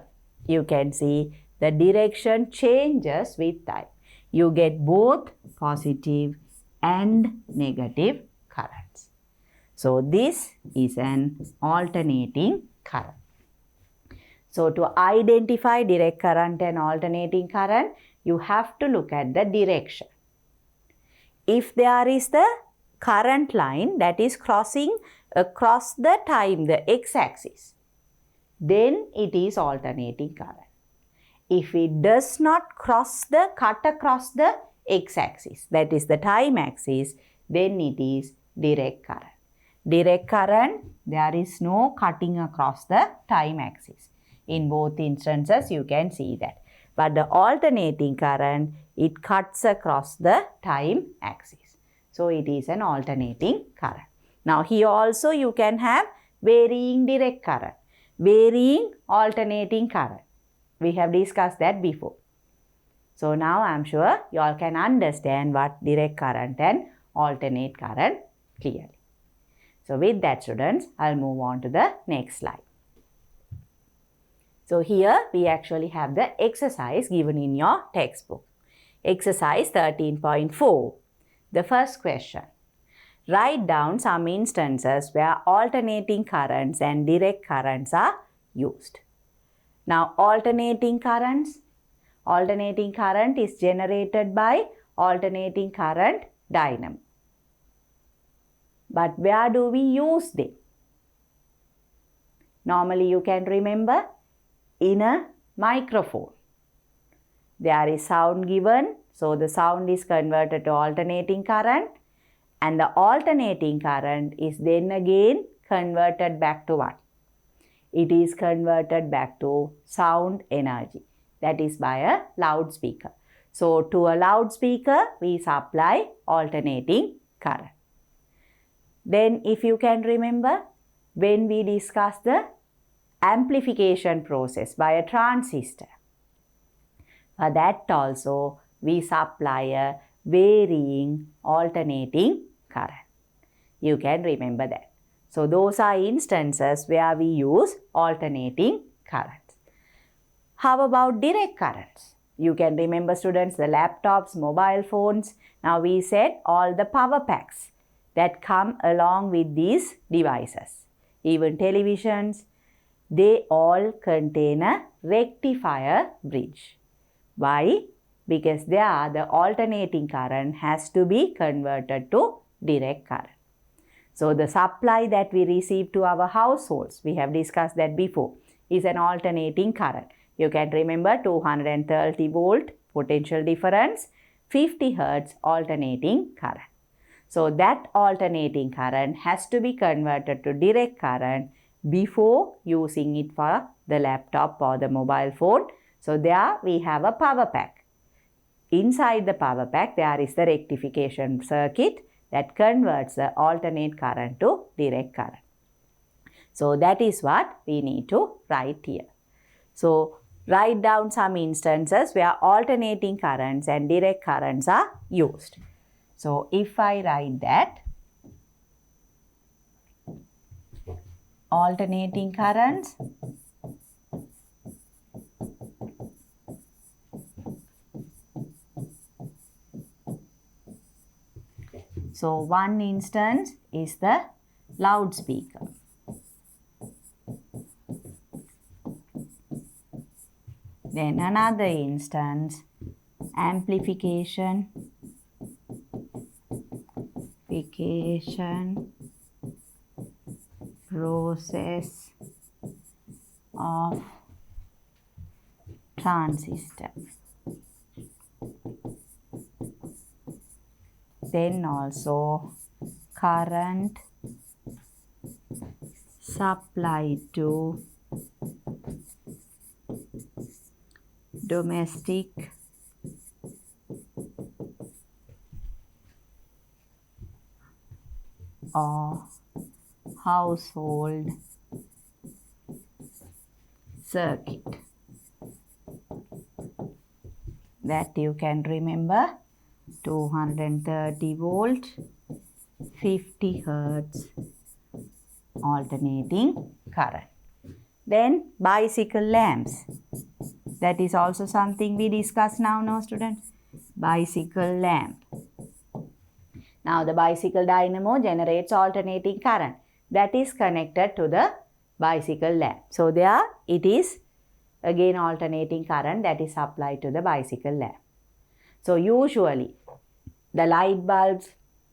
you can see the direction changes with time. You get both positive and negative currents. So this is an alternating current. So to identify direct current and alternating current, you have to look at the direction. If there is the current line that is crossing across the time, the x-axis, then it is alternating current. If it does not cut across the x-axis, that is the time axis, then it is direct current. Direct current, there is no cutting across the time axis. In both instances, you can see that. But the alternating current, it cuts across the time axis. So it is an alternating current. Now here also you can have varying direct current, varying alternating current. We have discussed that before. So now I am sure you all can understand what direct current and alternate current clearly. So with that, students, I'll move on to the next slide. So here we actually have the exercise given in your textbook. Exercise 13.4. The first question. Write down some instances where alternating currents and direct currents are used. Now alternating current is generated by alternating current dynamo. But where do we use them? Normally you can remember in a microphone. There is sound given, so the sound is converted to alternating current, and the alternating current is then again converted back to what? It is converted back to sound energy, that is by a loudspeaker. So to a loudspeaker we supply alternating current. Then if you can remember, when we discussed the amplification process by a transistor, for that also we supply a varying alternating current. You can remember that. So those are instances where we use alternating currents. How about direct currents? You can remember, students, the laptops, mobile phones. Now we said all the power packs that come along with these devices, even televisions, they all contain a rectifier bridge. Why? Because there the alternating current has to be converted to direct current. So the supply that we receive to our households, we have discussed that before, is an alternating current. You can remember 230 volt potential difference, 50 hertz alternating current. So that alternating current has to be converted to direct current before using it for the laptop or the mobile phone. So there we have a power pack. Inside the power pack there is the rectification circuit that converts the alternate current to direct current. So that is what we need to write here. So write down some instances where alternating currents and direct currents are used. So if I write that, alternating currents so one instance is the loudspeaker. Then another instance, amplification process of transistor. Then also current supplied to domestic or household circuit. That you can remember, 230 volt, 50 hertz alternating current. Then bicycle lamps. That is also something we discuss now, no students? Bicycle lamp. Now the bicycle dynamo generates alternating current that is connected to the bicycle lamp. So there it is again alternating current that is applied to the bicycle lamp. So usually the light bulbs,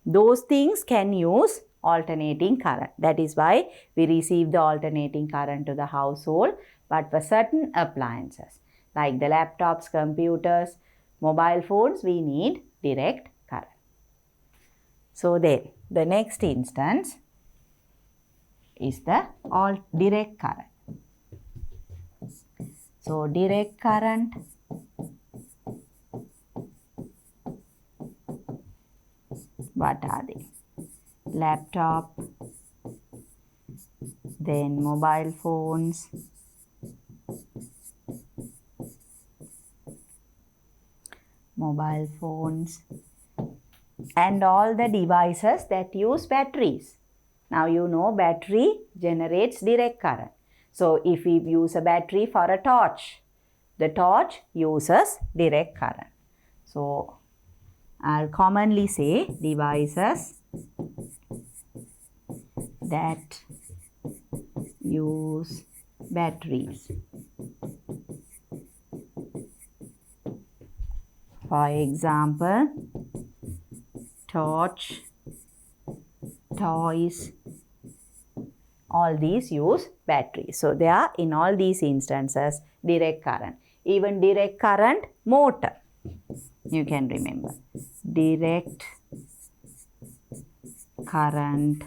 those things can use alternating current. That is why we receive the alternating current to the household. But for certain appliances like the laptops, computers, mobile phones, we need direct current. So then the next instance is the direct current. So direct current what are they? Laptop, then mobile phones, and all the devices that use batteries. Now you know battery generates direct current. So if we use a battery for a torch, the torch uses direct current. So I'll commonly say devices that use batteries. For example, torch, toys, all these use batteries. So they are in all these instances direct current. Even direct current motor, you can remember. Direct current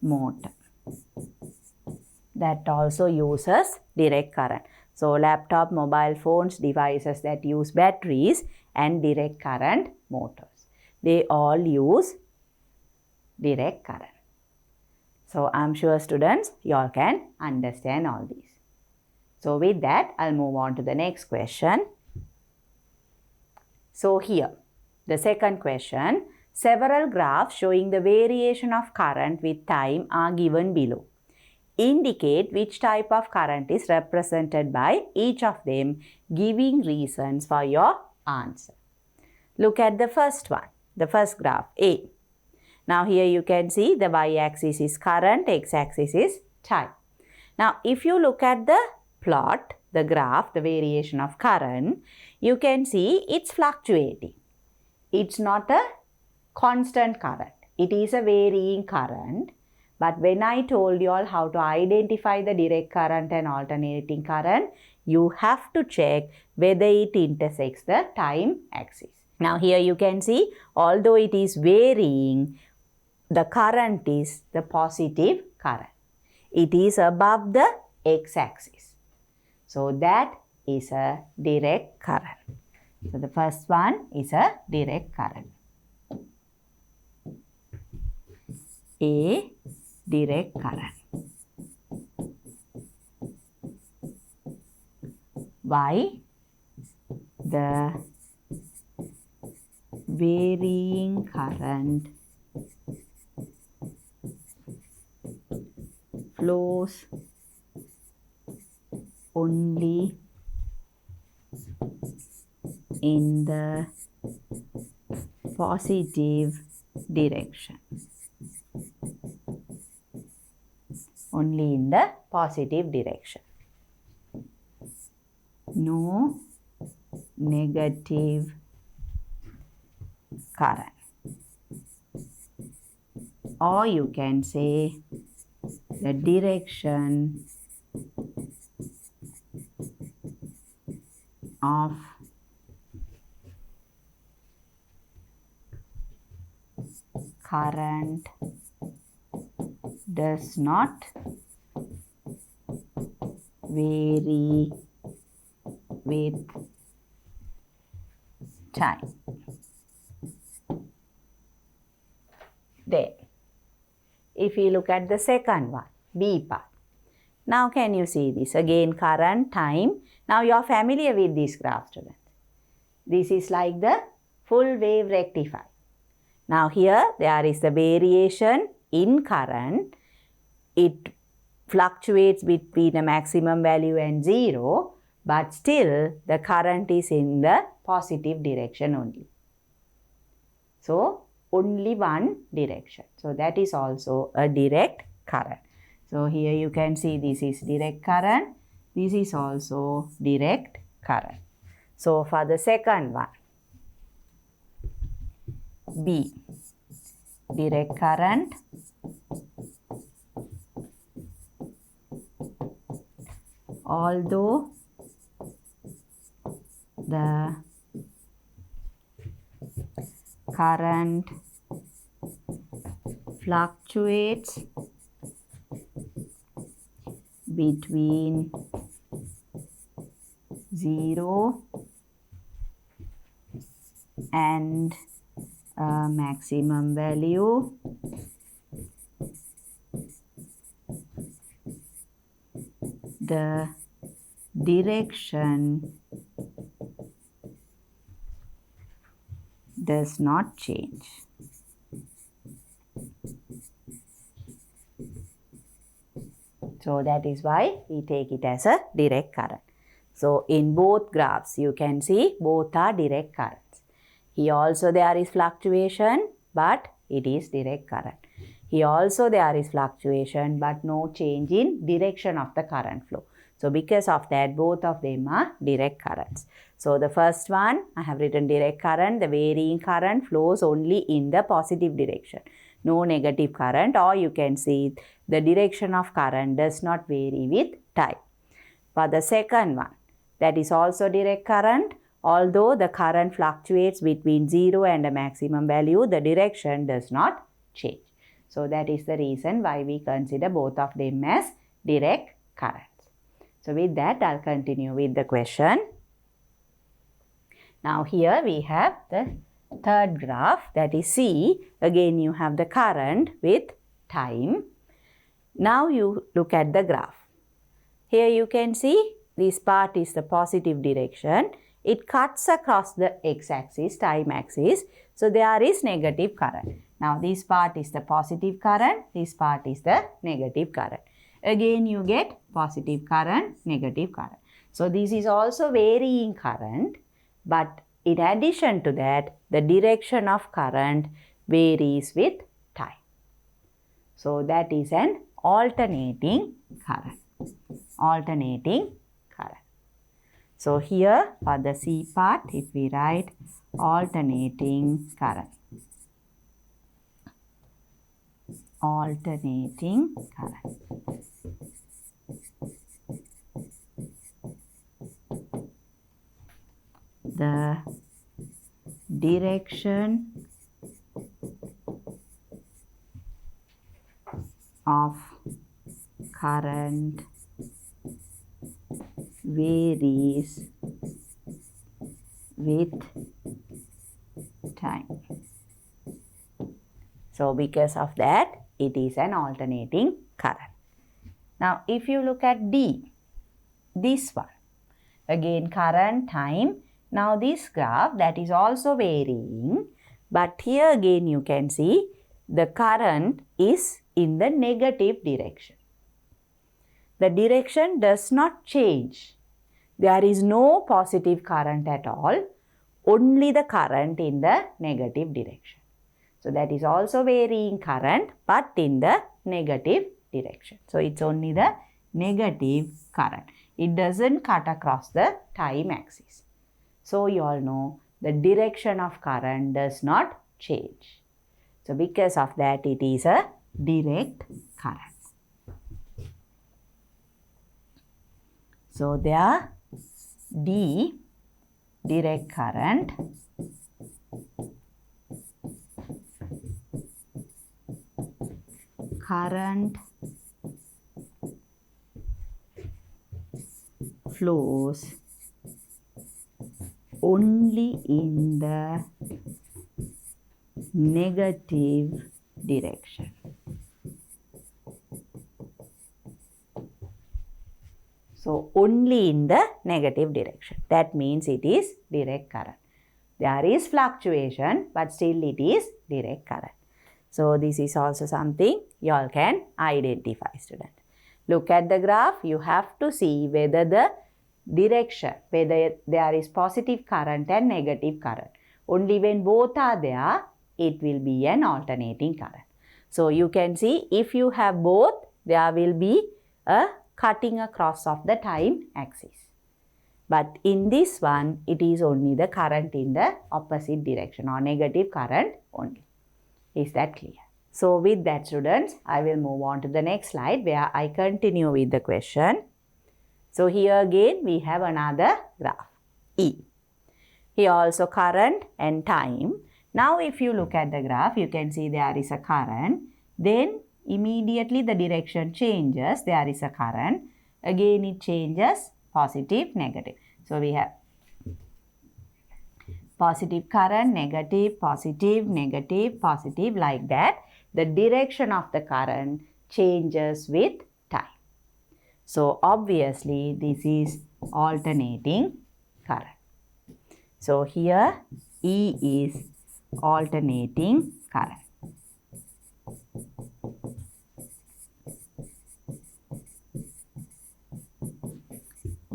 motor. That also uses direct current. So laptop, mobile phones, devices that use batteries and direct current motors. They all use direct current. So I'm sure students, you all can understand all these. So with that, I'll move on to the next question. So here, the second question, several graphs showing the variation of current with time are given below. Indicate which type of current is represented by each of them, giving reasons for your answer. Look at the first one, the first graph, A. Now here you can see the y-axis is current, x-axis is time. Now if you look at the plot, the graph, the variation of current, you can see it's fluctuating. It's not a constant current. It is a varying current. But when I told you all how to identify the direct current and alternating current, you have to check whether it intersects the time axis. Now here you can see, although it is varying, the current is the positive current. It is above the x-axis. So that is a direct current. So the first one is a direct current. A direct current. Why? The varying current flows only in the positive direction. Only in the positive direction. No negative current. Or you can say the direction of current does not vary with time. Then, if you look at the second one, B part. Now, can you see this? Again, current, time. Now, you are familiar with this graph, students. This is like the full wave rectifier. Now, here there is the variation in current. It fluctuates between a maximum value and 0, but still the current is in the positive direction only. So only one direction. So that is also a direct current. So here you can see this is direct current. This is also direct current. So for the second one, B, direct current, although the current fluctuates between 0 and a maximum value, the direction does not change. So that is why we take it as a direct current. So in both graphs you can see both are direct currents. Here also there is fluctuation, but it is direct current. Here also there is fluctuation, but no change in direction of the current flow. So because of that, both of them are direct currents. So the first one, I have written direct current. The varying current flows only in the positive direction. No negative current, or you can see the direction of current does not vary with time. For the second one, that is also direct current. Although the current fluctuates between 0 and a maximum value, the direction does not change. So that is the reason why we consider both of them as direct currents. So with that, I'll continue with the question. Now here we have the third graph, that is C. Again you have the current with time. Now you look at the graph. Here you can see this part is the positive direction. It cuts across the x-axis, time axis. So there is negative current. Now this part is the positive current, this part is the negative current. Again you get positive current, negative current. So this is also varying current, but in addition to that, the direction of current varies with time. So that is an alternating current. Alternating current. So here for the C part, if we write alternating current. Alternating current. The direction of current varies with time. So because of that, it is an alternating current. Now if you look at D, this one, again current, time. Now this graph, that is also varying, but here again you can see the current is in the negative direction. The direction does not change. There is no positive current at all, only the current in the negative direction. So that is also varying current, but in the negative direction. So it's only the negative current. It doesn't cut across the time axis. So you all know the direction of current does not change. So because of that, it is a direct current. So there, D, direct current, current flows only in the negative direction. So only in the negative direction. That means it is direct current. There is fluctuation, but still it is direct current. So this is also something you all can identify, students. Look at the graph. You have to see whether the direction, whether there is positive current and negative current. Only when both are there, it will be an alternating current. So you can see if you have both, there will be a cutting across of the time axis. But in this one, it is only the current in the opposite direction or negative current only. Is that clear? So with that, students, I will move on to the next slide where I continue with the question. So here again, we have another graph, E. Here also current and time. Now if you look at the graph, you can see there is a current. Then immediately the direction changes. There is a current. Again it changes, positive, negative. So we have positive current, negative, positive, negative, positive, like that. The direction of the current changes with time. So obviously this is alternating current. So here E is alternating current.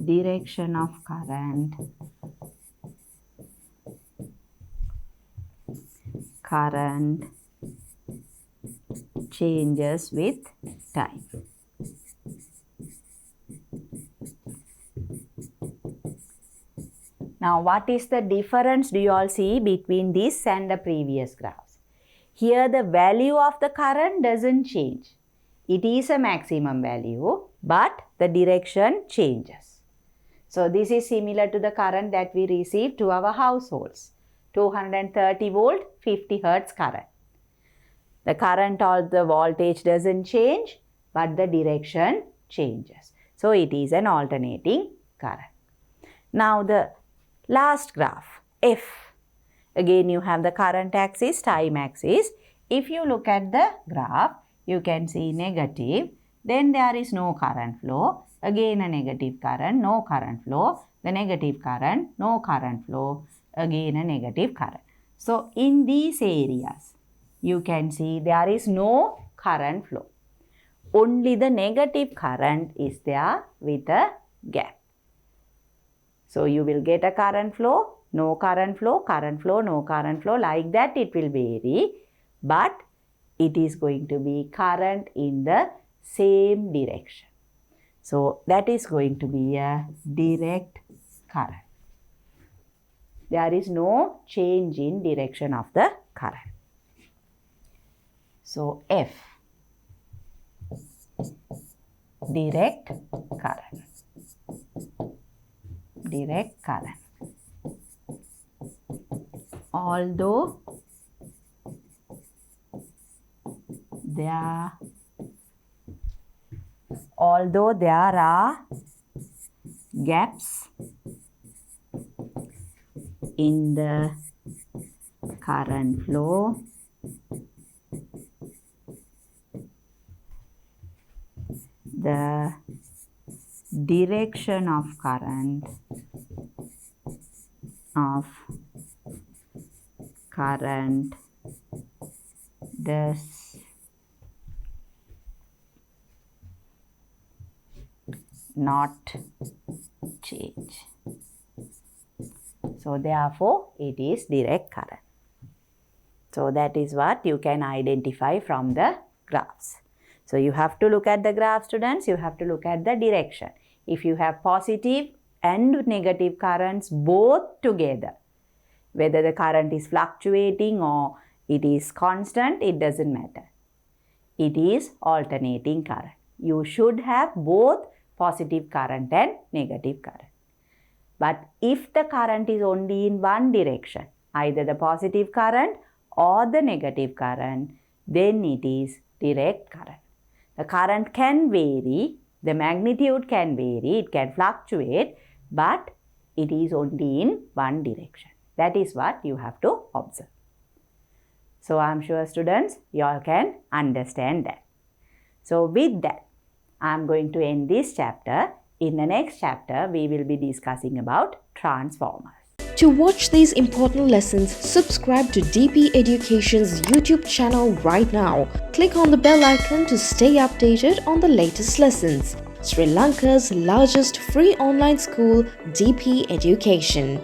Direction of current changes with time. Now what is the difference do you all see between this and the previous graphs? Here the value of the current doesn't change. It is a maximum value, but the direction changes. So this is similar to the current that we receive to our households. 230 volt, 50 hertz current. The current or the voltage doesn't change, but the direction changes. So it is an alternating current. Now the last graph, F. Again you have the current axis, time axis. If you look at the graph, you can see negative. Then there is no current flow. Again a negative current, no current flow. The negative current, no current flow. Again a negative current. So in these areas, you can see there is no current flow. Only the negative current is there with a gap. So you will get a current flow, no current flow, no current flow. Like that it will vary. But it is going to be current in the same direction. So that is going to be a direct current. There is no change in direction of the current. So F, direct current. Direct current. Although there are gaps in the current flow, the direction of current does not change. So therefore it is direct current. So that is what you can identify from the graphs. So you have to look at the graph, students. You have to look at the direction. If you have positive and negative currents both together, whether the current is fluctuating or it is constant, it doesn't matter. It is alternating current. You should have both positive current and negative current. But if the current is only in one direction, either the positive current or the negative current, then it is direct current. The current can vary, the magnitude can vary, it can fluctuate, but it is only in one direction. That is what you have to observe. So I am sure, students, you all can understand that. So with that, I am going to end this chapter. In the next chapter, we will be discussing about transformers. To watch these important lessons, subscribe to DP Education's YouTube channel right now. Click on the bell icon to stay updated on the latest lessons. Sri Lanka's largest free online school, DP Education.